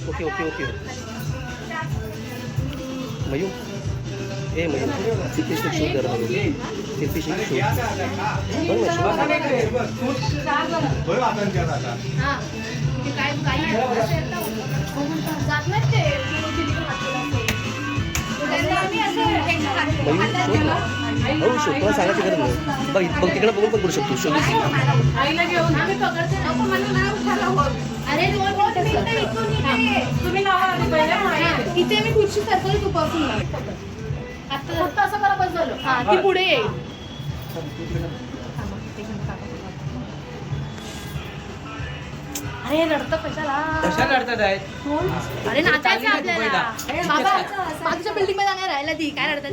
Okay okay okay mu ए mu किती shoot जरा mu किती शूट बघ ना हो शोधून सांगायची गरज नाही बघ बघ तिकडे बघून पण करू शकतो शोध इथे मी खुर्ची सरकवली तू पासून आता फक्त असं करा बस झालं ती पुढे येईल अरे रडतं कशाला रडतात आहेत अरे नाचायचं आपल्याला बाबा बाजूच्या बिल्डिंग मध्ये जाणार राहिला ती काय रडतात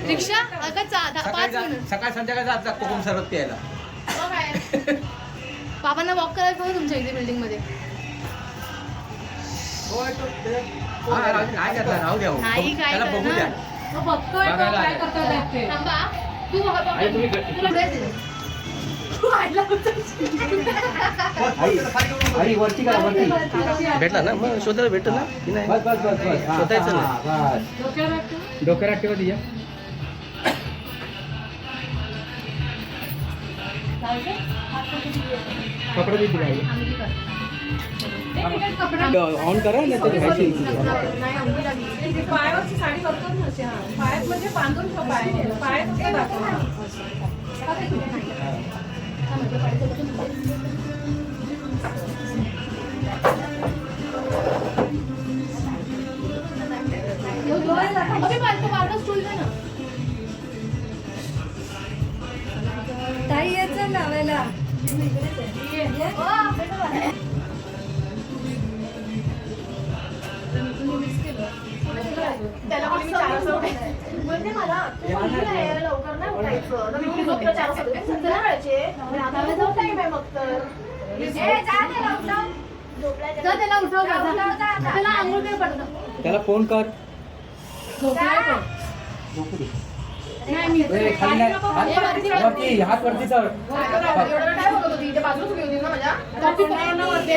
रिक्षा अगं 5 मिनिट सकाळ संध्याकाळ जात जात कोकम सरबत प्यायला बाबांना वॉक करायचं होतं तुमच्या इथे बिल्डिंग मध्ये नाही घेतला राहू द्या नाही काय त्याला बघू द्या थांबा तू तुला आई वरती करा वरती भेटला ना मग शोधायला भेटलं ना की नाही बस बस बस बस शोधायचं ना डोक्याला ठेवा तिच्या कपडे देते ऑन करा नाही तर पायावरची साडी करतो ना पायात म्हणजे बांधून पायात ताई यायचं लावायला त्याला म्हणजे मला लवकर नाही उठायचं मग त्याला उठव त्याला आंघोळ काय पडतं त्याला फोन कर नाही मी खाली नाही वरती हात वरती चढ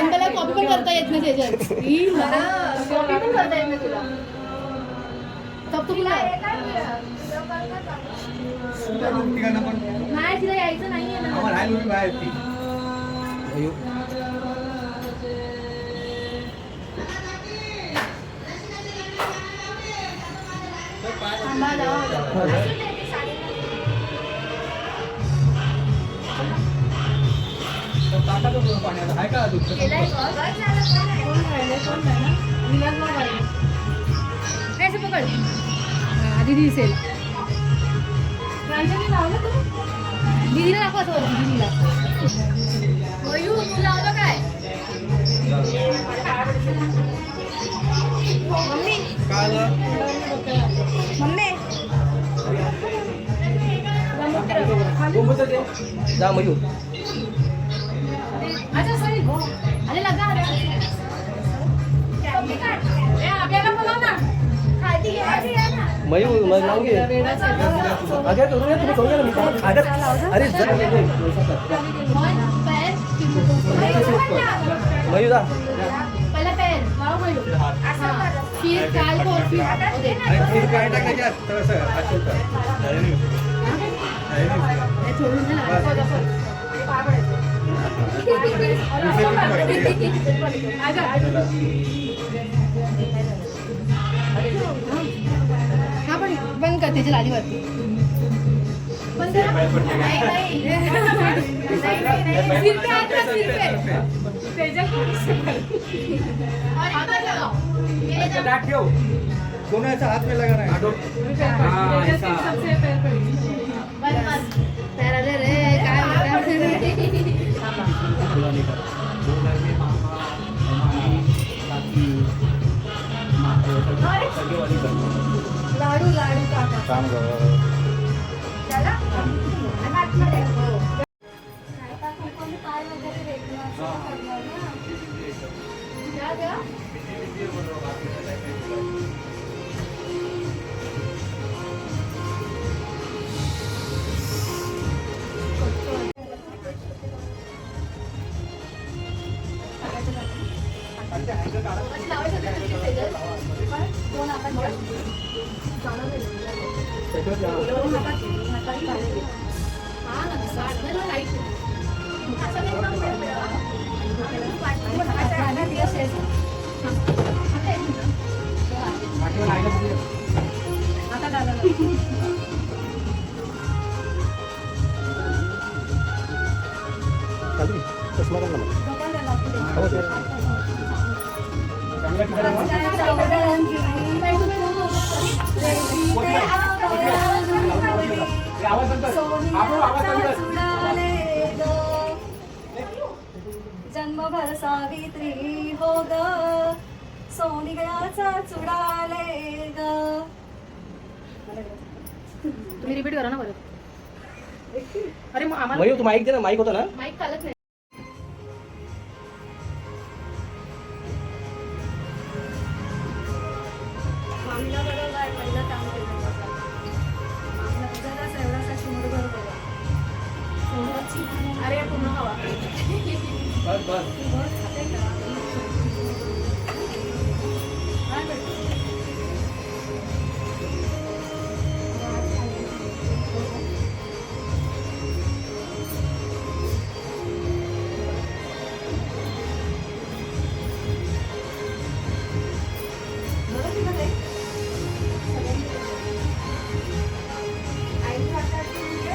त्याला कॉपी पण करता येत नाही त्याच्यात तुला नाही तिला यायचं नाहीये ना आहे का कैसे पकड आधी दिसेल दीदीला दाखव असं दीदीला मयू तू लावलं काय मम्मी मम्मी जा मयू अच्छा सॉरी अरे लगा मयू लावून घे अगं करूया तुम्ही करूया ना मी अगं अरे जरा मयू जा पहिला पैर वाव मयू फिर काल को फिर फिर काय टाकायच्यात थोडंसं असं कर थोडून ना हा पण बंद कर त्याच्या लादीवरती ठेव कोणाचा हात में लगा नाही लाडू लाडू काका लावायचं होतं तुझी सेजल. दोन हातात घ्या. दोन हाताने घालायचे. हा ना, वाटलं ना लाईट. असं नाही ना, पुढे पुढे. आता दिवस यायचं. आता एक मिनिट. आता घाला. चालू चष्मा घाल ना मग. हो, ते. जन्मभर सावित्री हो ग सोनियाचा चुडाले ग. तुम्ही रिपीट करा ना बरं. अरे मग आम्हाला मयूर तू माईक दे ना, माईक होता ना. माईक चालत नाही. मामीला बरोबर पहिलं काम केलं मामीला जरासा एवढासा शिमूरभर बघा. अरे पूर्ण हवा. बस बस बस खाते का? काय करते? बरं की नाही? आई हाताची म्हणजे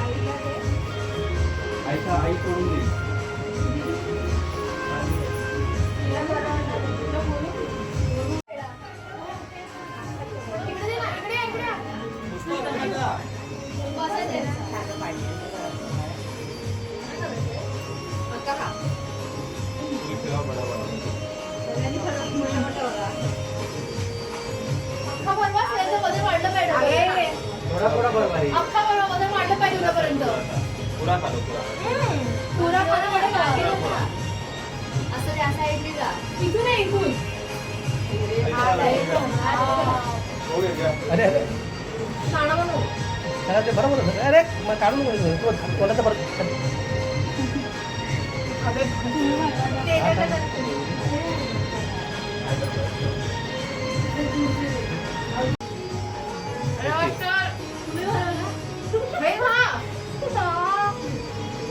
आईला दे. आईचा आई सोडून दे. तिला बरं वाटलं. तिला बोलू? इकडे दे ना, इकडे या, इकडे या. बसायचं आहे ना? आता खा. सगळ्यांनी फरक मोठा मोठा बघा. अख्खा बनवा, त्याचं वजन वाढलं पाहिजे. थोडा थोडा बरोबर आहे. अख्खा बनवा, वजन वाढलं पाहिजे उद्यापर्यंत. पुरा चालू पुरा. पुरा बनवा, असं त्या साईडने जा. इथून आहे, इथून. हा, एकदम. हा. हो गया. अरे अरे शाणा बनवू. त्याला ते बरोबर होतं. अरे मग काढून नको. तू कोणाचं बरं. अरे मास्टर, तुम्ही बनवलं? नाही हा.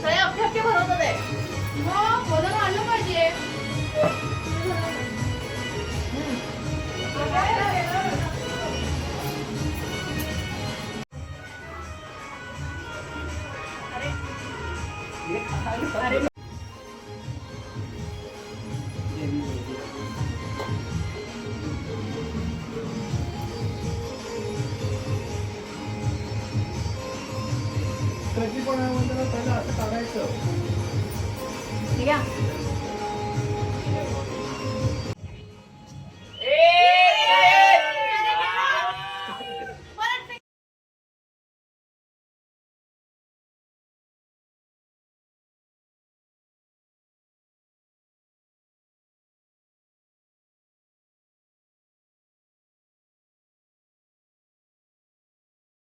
सगळे अख्खे अख्खे भरवतात आहे. मग वजन वाढलं पाहिजे. कधी पण पहिलं असं काढायचं. ठीक आहे.